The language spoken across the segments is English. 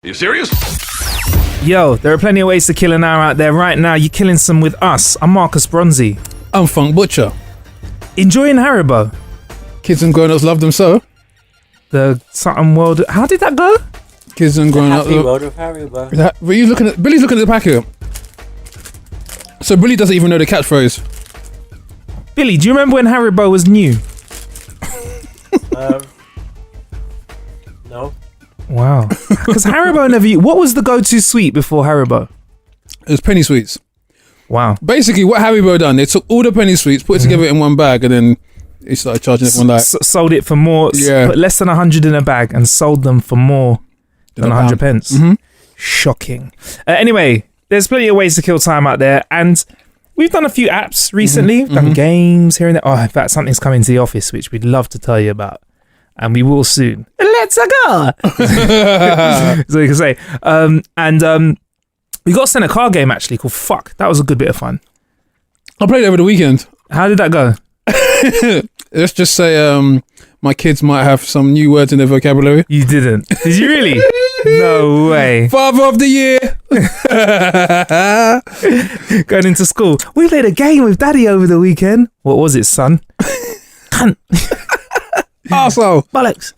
You serious? Yo, there are plenty of ways to kill an hour out there. Right now, you're killing some with us. I'm Marcus Bronzy. I'm Funk Butcher. Enjoying Haribo. Kids and grown-ups love them so. The something world. How did that go? Kids and grown-ups. Happy world of Haribo. Billy's looking at the packet. So Billy doesn't even know the catchphrase. Billy, do you remember when Haribo was new? No. Wow. Because Haribo never. What was the go-to sweet before Haribo? It was penny sweets. Wow. Basically, what Haribo done? They took all the penny sweets, put it together in one bag, and then they started charging everyone like sold it for more. Yeah. Put less than 100 in a bag and sold them for more than 100 pence. Mm-hmm. Shocking. Anyway, there's plenty of ways to kill time out there, and we've done a few apps recently. We've done games here and there. Oh, in fact, something's coming to the office which we'd love to tell you about, and we will soon. Let's go. So you can say. We got sent a card game actually called Fuck. That was a good bit of fun. I played it over the weekend. How did that go? Let's just say my kids might have some new words in their vocabulary. You didn't. Did you really? No way. Father of the year. Going into school. We played a game with Daddy over the weekend. What was it, son? Cunt. Arsehole. Bollocks.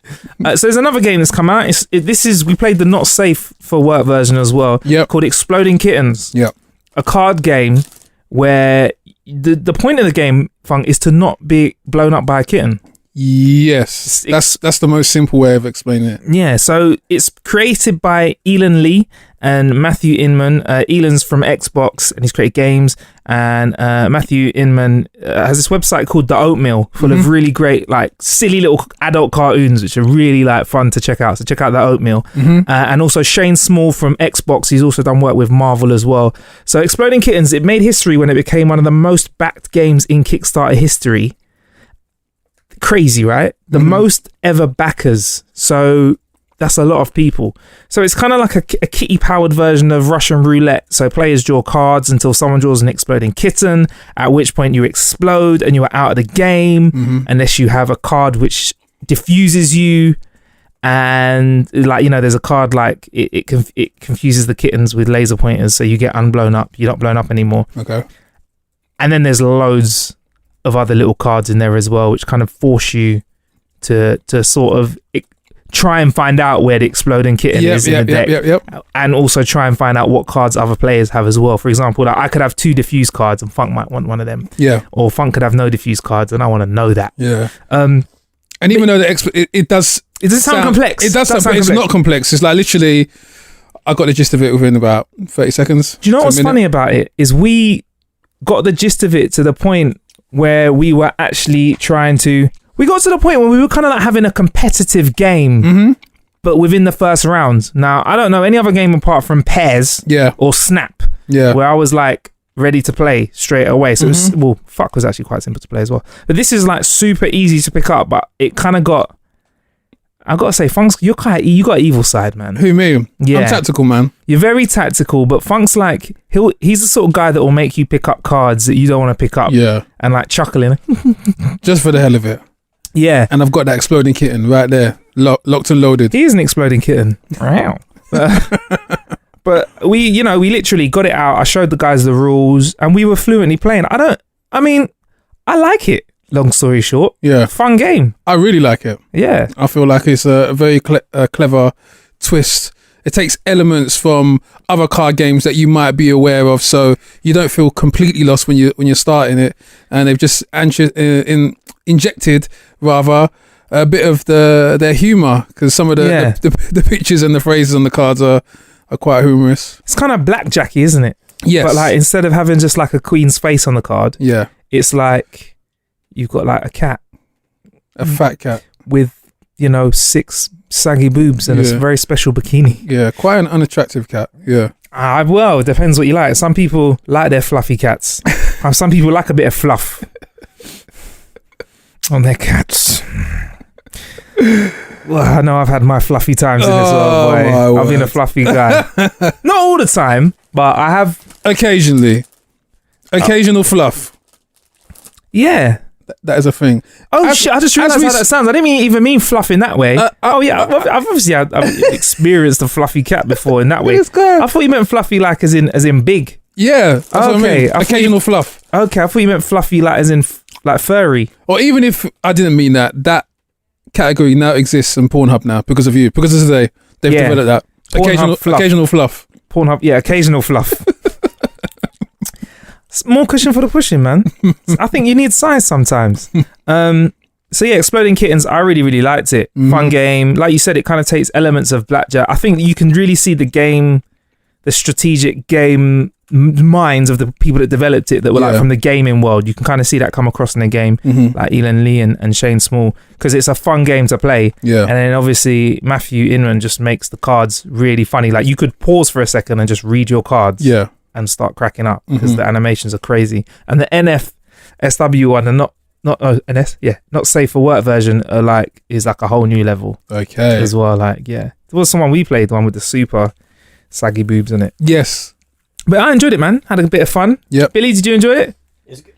So there's another game that's come out. We played the not safe for work version as well. Yep. Called Exploding Kittens. Yep. A card game where the point of the game, Funk, is to not be blown up by a kitten. Yes. That's the most simple way of explaining it. Yeah, so it's created by Elon Lee and Matthew Inman. Elon's from Xbox and he's created games, and Matthew Inman has this website called The Oatmeal, full of really great, like, silly little adult cartoons which are really like fun to check out. So check out The Oatmeal. And also Shane Small from Xbox. He's also done work with Marvel as well. So Exploding Kittens, it made history when it became one of the most backed games in Kickstarter history. Crazy, right? The most ever backers. So that's a lot of people. So it's kind of like a kitty powered version of Russian roulette. So players draw cards until someone draws an exploding kitten, at which point you explode and you are out of the game unless you have a card which diffuses you. And like, you know, there's a card like it confuses the kittens with laser pointers, so you get unblown up. You're not blown up anymore. Okay. And then there's loads of other little cards in there as well, which kind of force you to sort of try and find out where the exploding kitten is in the deck, and also try and find out what cards other players have as well. For example, like I could have 2 diffuse cards and Funk might want one of them. Yeah. Or Funk could have no diffuse cards and I want to know that. Yeah. And even though it does sound complex. It does sound, but it's not complex. It's like literally, I got the gist of it within about 30 seconds. Do you know what's funny about it is we got the gist of it to the point where we were actually we got to the point where we were kind of like having a competitive game, but within the first round. Now, I don't know any other game apart from Pairs or Snap, where I was like ready to play straight away. So it was, Fuck was actually quite simple to play as well. But this is like super easy to pick up, but it kind of got, I gotta say, Funk's, you got an evil side, man. Who, me? Yeah. I'm tactical, man. You're very tactical, but Funk's like, he's the sort of guy that will make you pick up cards that you don't want to pick up. Yeah. And like chuckling. Just for the hell of it. Yeah. And I've got that exploding kitten right there, locked and loaded. He is an exploding kitten. Wow. But we literally got it out. I showed the guys the rules and we were fluently playing. I like it. Long story short, fun game. I really like it. Yeah, I feel like it's a very clever twist. It takes elements from other card games that you might be aware of, so you don't feel completely lost when you're starting it. And they've just injected rather a bit of their humour, because some of the pictures and the phrases on the cards are quite humorous. It's kind of blackjacky, isn't it? Yes. But like instead of having just like a queen's face on the card, it's like you've got like a cat, a fat cat with 6 saggy boobs and a very special bikini. Yeah, quite an unattractive cat. Yeah. Well, it depends what you like. Some people like their fluffy cats. Some people like a bit of fluff on their cats. Well, I know I've had my fluffy times in this world, boy. I've been a fluffy guy. Not all the time, but I have occasionally. Occasional fluff. Yeah. that is a thing. Oh shit! I just realised how that sounds. I didn't even mean fluff in that way. I've obviously I've experienced a fluffy cat before in that way. I thought you meant fluffy like as in big. Yeah, that's what I mean. Occasional fluff. Okay, I thought you meant fluffy like as in like furry. Or even if I didn't mean that category now exists on Pornhub now because of you. Because of today, they've developed that. Occasional fluff. Pornhub, yeah, occasional fluff. More cushion for the pushing, man. I think you need size sometimes. So yeah, Exploding Kittens, I really, really liked it. Fun game. Like you said, it kind of takes elements of blackjack. I think you can really see the strategic game minds of the people that developed it that were like from the gaming world. You can kind of see that come across in the game, like Elon Lee and Shane Small, because it's a fun game to play. Yeah. And then obviously Matthew Inman just makes the cards really funny. Like you could pause for a second and just read your cards. Yeah. And start cracking up because the animations are crazy. And the NFSW one and not safe for work version is like a whole new level. Okay. As well, there was someone we played, the one with the super saggy boobs in it. Yes. But I enjoyed it, man. Had a bit of fun. Yep. Billy, did you enjoy it? It was good.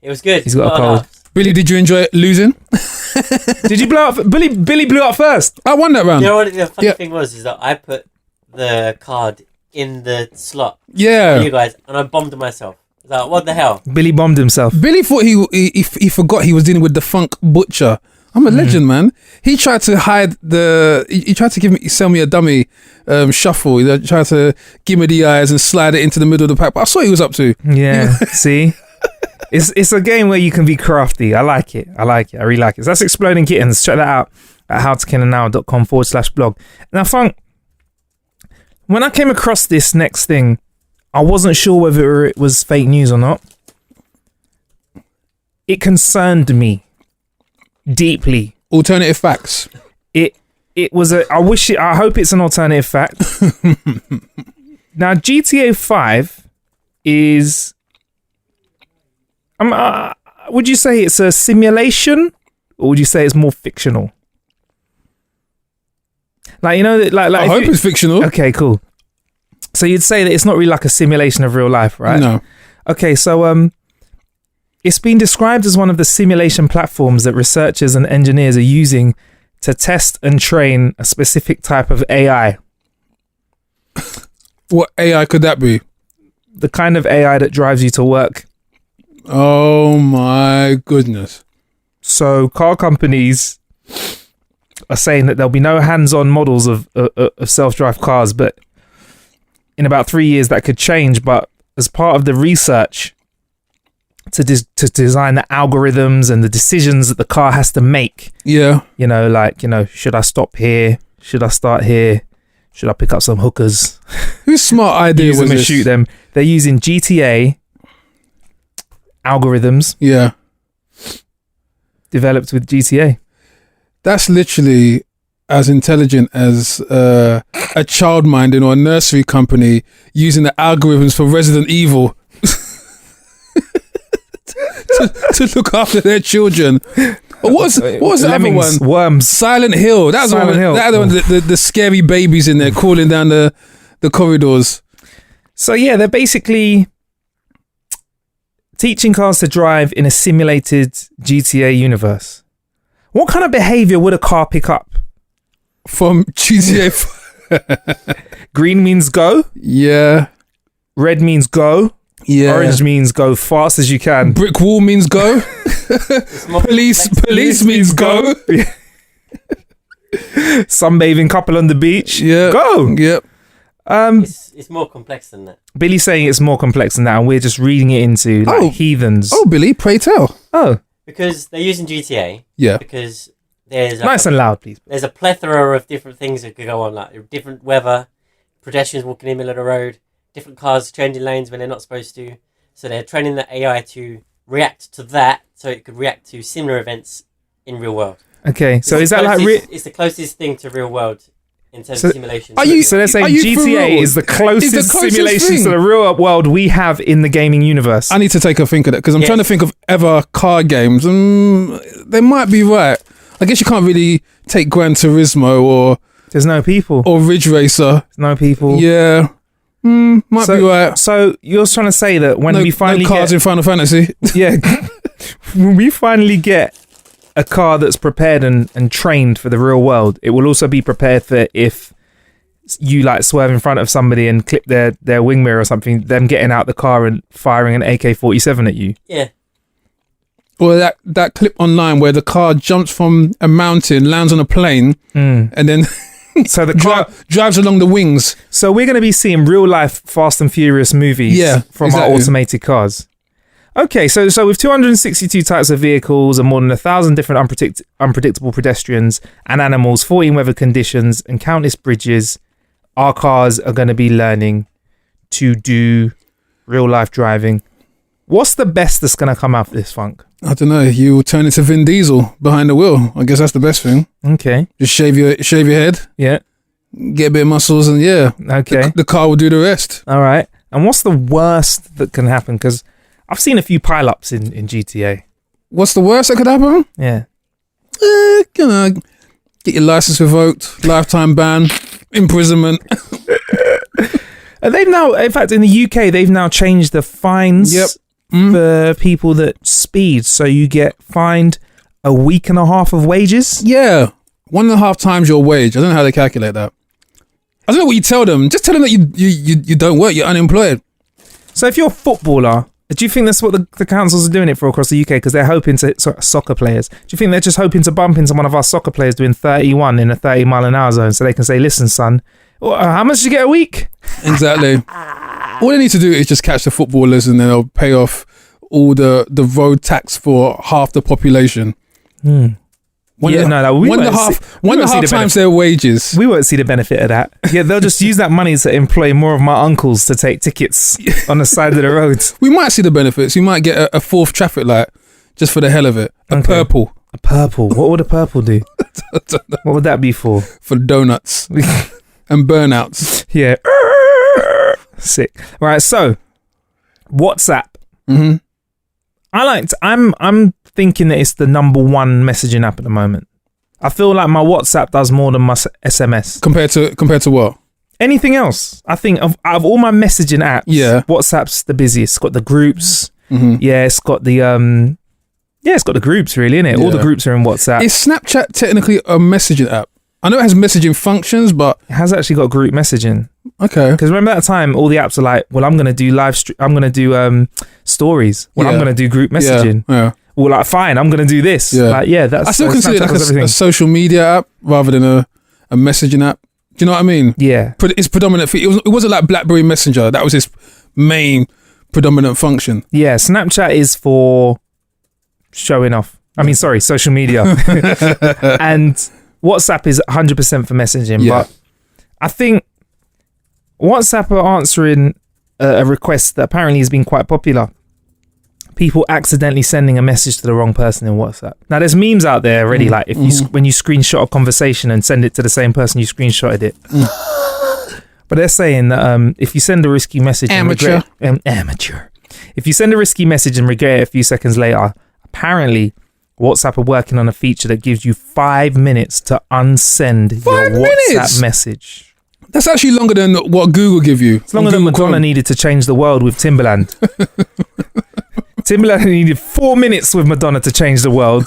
It was good. He's got a cold. Billy, did you enjoy losing? Did you blow up? Billy blew up first. I won that round. You know what the funny thing was is that I put the card in the slot. Yeah. For you guys, and I bombed myself. I was like, what the hell? Billy bombed himself. Billy thought he forgot he was dealing with the Funk Butcher. I'm a legend, man. He tried to hide he tried to sell me a dummy shuffle. He tried to give me the eyes and slide it into the middle of the pack. But I saw what he was up to. Yeah, see? It's a game where you can be crafty. I like it. I really like it. So that's Exploding Kittens. Check that out at howtokillanow.com/blog. Now, Funk, when I came across this next thing, I wasn't sure whether it was fake news or not. It concerned me deeply. Alternative facts. It was I hope it's an alternative fact. Now, GTA 5 is would you say it's a simulation or would you say it's more fictional? Like, you know, I hope it's fictional. Okay, cool. So you'd say that it's not really like a simulation of real life, right? No. Okay, so it's been described as one of the simulation platforms that researchers and engineers are using to test and train a specific type of AI. What AI could that be? The kind of AI that drives you to work. Oh my goodness. So car companies are saying that there'll be no hands-on models of self-drive cars, but in about 3 years that could change. But as part of the research to design the algorithms and the decisions that the car has to make. Yeah. Should I stop here? Should I start here? Should I pick up some hookers? Whose smart idea was this? Shoot them. They're using GTA algorithms. Yeah. Developed with GTA. That's literally as intelligent as a child minding or a nursery company using the algorithms for Resident Evil to look after their children. What was the other one? Worms. Silent Hill. That was Silent Hill. That one, the scary babies in there crawling down the corridors. So yeah, they're basically teaching cars to drive in a simulated GTA universe. What kind of behavior would a car pick up? From GTA? Green means go. Yeah. Red means go. Yeah. Orange means go fast as you can. Brick wall means go. Police means go. Sunbathing couple on the beach. Yeah. Go. Yep. It's more complex than that. Billy's saying it's more complex than that, and we're just reading it into heathens. Oh, Billy, pray tell. Oh. Because they're using GTA. Yeah. Because there's nice and loud, please. There's a plethora of different things that could go on, like different weather, pedestrians walking in the middle of the road, different cars changing lanes when they're not supposed to. So they're training the AI to react to that, so it could react to similar events in real world. Okay, so is that it's the closest thing to real world in terms of simulation. So they're saying GTA is the closest simulation to the real world we have in the gaming universe. I need to take a think of that because I'm trying to think of ever car games. They might be right. I guess you can't really take Gran Turismo or there's no people or Ridge Racer. There's no people. Yeah. Might be right. So you're trying to say that when we finally no cars in Final Fantasy. Yeah. when we finally get a car that's prepared and trained for the real world, it will also be prepared for if you like swerve in front of somebody and clip their wing mirror or something, them getting out the car and firing an AK-47 at you. Yeah. Or that clip online where the car jumps from a mountain, lands on a plane, and then So the car drives along the wings. So we're going to be seeing real life Fast and Furious movies from our automated cars. Okay, so with 262 types of vehicles and more than 1,000 different unpredictable pedestrians and animals, 14 weather conditions and countless bridges, our cars are going to be learning to do real life driving. What's the best that's going to come out of this, Funk? I don't know. You will turn into Vin Diesel behind the wheel. I guess that's the best thing. Okay. Just shave your head. Yeah. Get a bit of muscles and Okay. The car will do the rest. All right. And what's the worst that can happen? Because I've seen a few pile-ups in GTA. What's the worst that could happen? Yeah. Get your license revoked, lifetime ban, imprisonment. And they've now, in fact, in the UK, they've now changed the fines for people that speed. So you get fined a week and a half of wages. Yeah. 1.5 times your wage. I don't know how they calculate that. I don't know what you tell them. Just tell them that you don't work. You're unemployed. So if you're a footballer, do you think that's what the councils are doing it for across the UK? Because they're hoping to, soccer players. Do you think they're just hoping to bump into one of our soccer players doing 31 in a 30 mile an hour zone so they can say, listen, son, how much do you get a week? Exactly. All they need to do is just catch the footballers and then they'll pay off all the road tax for half the population. One and a half times their wages. We won't see the benefit of that. Yeah, they'll just use that money to employ more of my uncles to take tickets on the side of the road. We might see the benefits. We might get a fourth traffic light just for the hell of it. Purple. A purple. What would a purple do? What would that be for? For donuts and burnouts. Yeah. Sick. Right. So, WhatsApp. Mm-hmm. I'm thinking that it's the number one messaging app at the moment. I feel like my WhatsApp does more than my SMS. Compared to what? Anything else. I think out of all my messaging apps, WhatsApp's the busiest. It's got the groups. Mm-hmm. Yeah, it's got the it's got the groups really, innit? Yeah. All the groups are in WhatsApp. Is Snapchat technically a messaging app? I know it has messaging functions, but it has actually got group messaging. Okay. Because remember that time, all the apps are like, well, I'm going to do I'm going to do stories. Well, I'm going to do group messaging. Yeah. Well, like, fine, I'm going to do this. Yeah. Like, yeah, that's... I still consider it like a social media app rather than a messaging app. Do you know what I mean? Yeah. It's predominant. It wasn't like BlackBerry Messenger. That was its main predominant function. Yeah, Snapchat is for showing off. I mean, sorry, social media. And WhatsApp is 100% for messaging. Yeah. But I think WhatsApp are answering a request that apparently has been quite popular. People accidentally sending a message to the wrong person in WhatsApp. Now, there's memes out there already, like if when you screenshot a conversation and send it to the same person you screenshotted it. But they're saying that if you send a risky message amateur. If you send a risky message and regret it a few seconds later, apparently WhatsApp are working on a feature that gives you 5 minutes to unsend your WhatsApp message. That's actually longer than what Google give you. It's longer than Madonna needed to change the world with Timberland. Timberland needed 4 minutes with Madonna to change the world.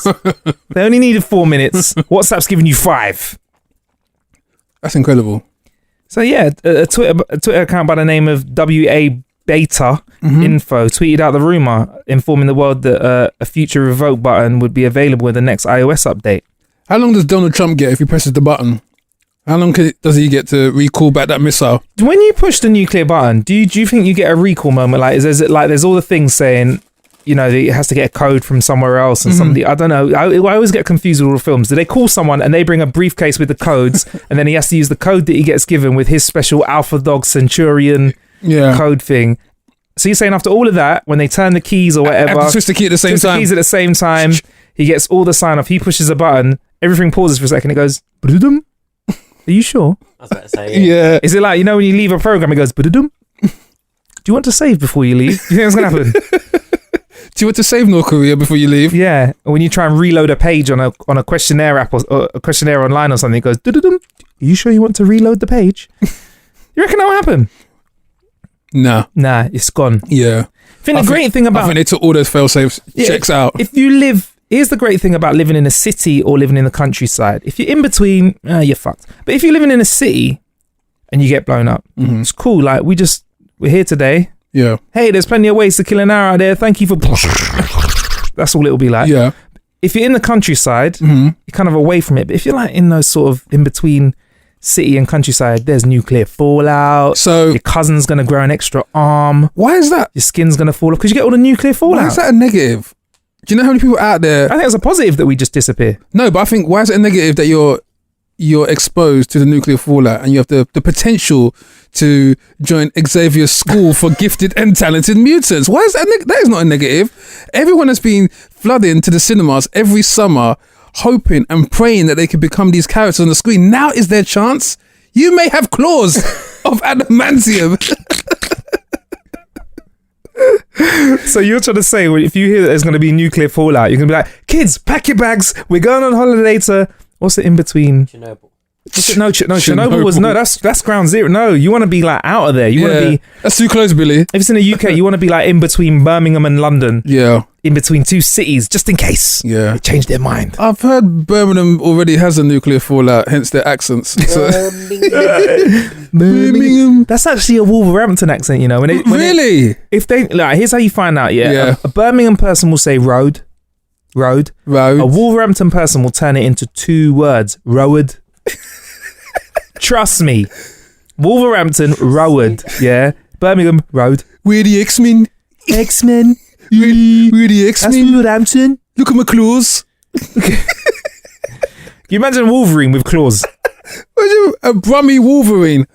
They only needed 4 minutes. WhatsApp's giving you 5. That's incredible. So yeah, a Twitter account by the name of WA Beta Info tweeted out the rumor, informing the world that a future revoke button would be available in the next iOS update. How long does Donald Trump get if he presses the button? How long does he get to recall back that missile? When you push the nuclear button, do you think you get a recall moment? Like, there's all the things saying, you know, it has to get a code from somewhere else and somebody, I don't know. I always get confused with all the films. Do they call someone and they bring a briefcase with the codes and then he has to use the code that he gets given with his special Alpha Dog Centurion code thing? So you're saying after all of that, when they turn the keys or whatever, have to switch the key at the same time. The keys at the same time, he gets all the sign off. He pushes a button, everything pauses for a second. It goes, "Ba-dum." Are you sure? I was about to say, yeah. Is it like, you know, when you leave a program, it goes, "Ba-dum." Do you want to save before you leave? Do you think that's going to happen? Do you want to save North Korea before you leave? Yeah. Or when you try and reload a page on a questionnaire app or a questionnaire online or something, it goes, "Dum." Are you sure you want to reload the page? You reckon that will happen? Nah, it's gone. Yeah. think the great thing I about think they took all those fail-safe checks out. If you live, here's the great thing about living in a city or living in the countryside. If you're in between, you're fucked. But if you're living in a city and you get blown up, it's cool. Like we're here today. Yeah. Hey, there's plenty of ways to kill an hour out there. Thank you for. That's all it'll be like. Yeah. If you're in the countryside, you're kind of away from it. But if you're like in those sort of in between city and countryside, there's nuclear fallout. So your cousin's gonna grow an extra arm. why is that? Your skin's gonna fall off because you get all the nuclear fallout. Why is that a negative? Do you know how many people out there? I think it's a positive that we just disappear. No, but I think why is it a negative that you're exposed to the nuclear fallout and you have the potential to join Xavier's school for gifted and talented mutants? Why is that? That is not a negative. Everyone has been flooding to the cinemas every summer, hoping and praying that they could become these characters on the screen. Now is their chance. You may have claws of adamantium. So you're trying to say, well, if you hear that there's going to be nuclear fallout, you're going to be like, kids, pack your bags. We're going on holiday to, what's it in between? Chernobyl. Chernobyl was, that's ground zero. No, you want to be like out of there. You want to be, that's too close, Billy. if it's in the UK, you want to be like in between Birmingham and London. Yeah. In between two cities, just in case. Yeah. They changed their mind. I've heard Birmingham already has a nuclear fallout, hence their accents. So, Birmingham. That's actually a Wolverhampton accent, you know. Really? If they, like, here's how you find out, Yeah. A Birmingham person will say road. A Wolverhampton person will turn it into two words, road. Trust me. Wolverhampton, road. Yeah. Birmingham, road. We're the X-Men. X-Men. We're the That's X-Men. Wolverhampton. Look at my claws. Can you imagine Wolverine with claws? Imagine a Brummy Wolverine.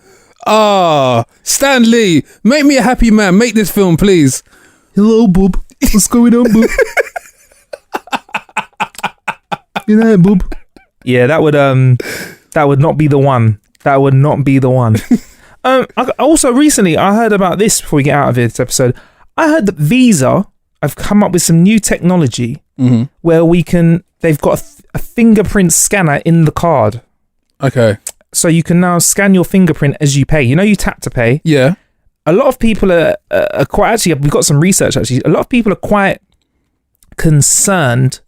Stan Lee, make me a happy man. Make this film, please. Hello, bub. What's going on, bub? You know, bub. Yeah, that would not be the one. That would not be the one. Also, recently, I heard about this before we get out of this episode. I heard that Visa have come up with some new technology where they've got a fingerprint scanner in the card. Okay. So you can now scan your fingerprint as you pay. You know, you tap to pay. Yeah. A lot of people are quite, actually, we've got some research actually. A lot of people are quite concerned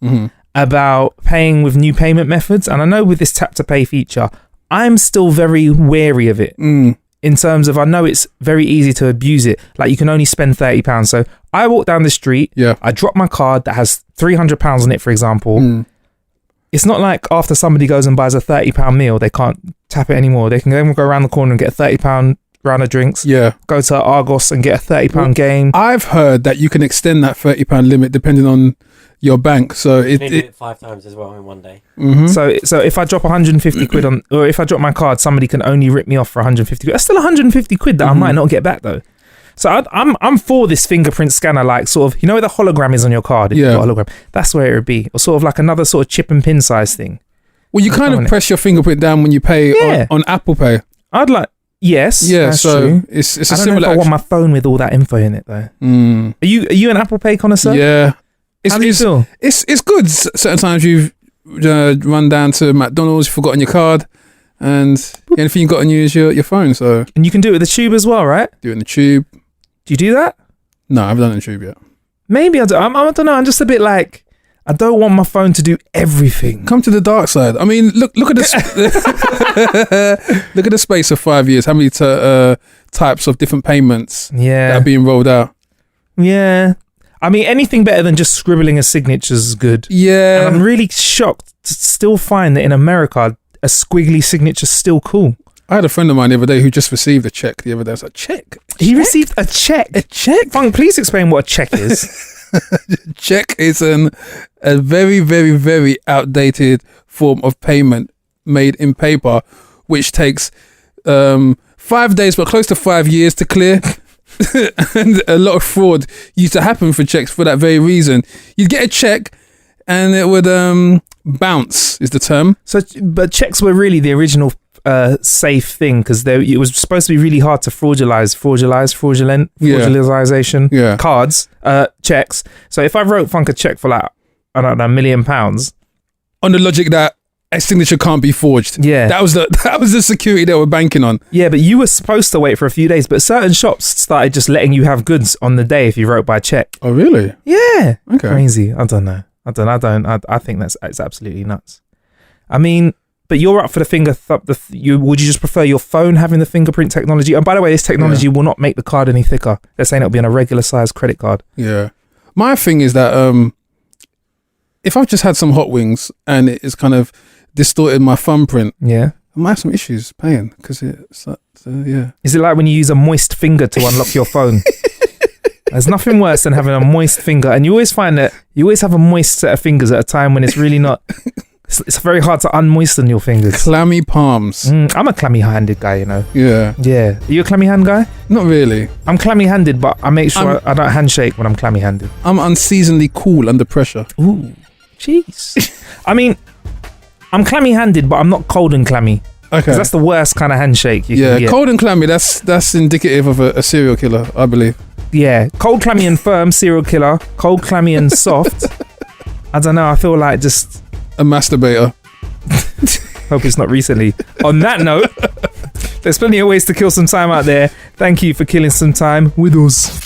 about paying with new payment methods. And I know with this tap to pay feature, I'm still very wary of it in terms of, I know it's very easy to abuse it. Like you can only spend £30. So I walk down the street, I drop my card that has £300 on it, for example. It's not like after somebody goes and buys a £30 meal, they can't tap it anymore. They can go around the corner and get a £30 round of drinks. Yeah. Go to Argos and get a £30 game. I've heard that you can extend that £30 limit depending on your bank. So you can do it 5 times as well in one day. So if I drop 150 quid on, or if I drop my card, somebody can only rip me off for 150 quid. That's still 150 quid that I might not get back though. So I'm for this fingerprint scanner, like sort of, you know where the hologram is on your card? If you've got a hologram, that's where it would be. Or sort of like another sort of chip and pin size thing. Well, you kind of press your fingerprint down when you pay on Apple Pay. I'd like, yes. Yeah, that's so true. it's a I don't similar know if I want my phone with all that info in it though. Are you an Apple Pay connoisseur? Yeah. How do you feel? It's good. Certain times you've run down to McDonald's, you've forgotten your card, and the only thing you've got on you is your phone. So and you can do it with the tube as well, right? Do it in the tube. Do you do that? No, I haven't done it in the tube yet. Maybe I don't know. I'm just a bit like, I don't want my phone to do everything. Come to the dark side. I mean, look at this. Look at the space of 5 years. How many types of different payments that are being rolled out? Yeah. I mean, anything better than just scribbling a signature is good. Yeah. And I'm really shocked to still find that in America, a squiggly signature is still cool. I had a friend of mine the other day who just received a check the other day. I was like, check? He received a check? A check? Funk, please explain what a check is. Check is a very, very, very outdated form of payment made in paper, which takes 5 days, but close to 5 years to clear. And a lot of fraud used to happen for checks for that very reason. You'd get a check and it would bounce is the term. So, but checks were really the original safe thing because it was supposed to be really hard to fraudulization cards, checks. So if I wrote Funk a check for like, I don't know, £1 million, on the logic that extinguisher can't be forged. Yeah. That was the security they were banking on. Yeah, but you were supposed to wait for a few days, but certain shops started just letting you have goods on the day if you wrote by check. Oh, really? Yeah. Okay. Crazy. I don't know. I think it's absolutely nuts. I mean, but you're up for the finger would you just prefer your phone having the fingerprint technology? And by the way, this technology will not make the card any thicker. They're saying it'll be on a regular size credit card. Yeah. My thing is that if I've just had some hot wings and it's kind of distorted my thumbprint, Yeah. I might have some issues paying because it's yeah. Is it like when you use a moist finger to unlock your phone? There's nothing worse than having a moist finger, and you always find that you always have a moist set of fingers at a time when it's really not. It's very hard to unmoisten your fingers. Clammy palms. I'm a clammy-handed guy, you know. Yeah. Yeah. Are you a clammy-hand guy? Not really. I'm clammy-handed, but I make sure I don't handshake when I'm clammy-handed. I'm unseasonably cool under pressure. Ooh, jeez. I mean, I'm clammy-handed, but I'm not cold and clammy. Okay. Because that's the worst kind of handshake you can get. Cold and clammy. That's indicative of a serial killer, I believe. Yeah, cold, clammy, and firm, serial killer. Cold, clammy, and soft. I don't know. I feel like just A masturbator. hope it's not recently. On that note, there's plenty of ways to kill some time out there. Thank you for killing some time with us.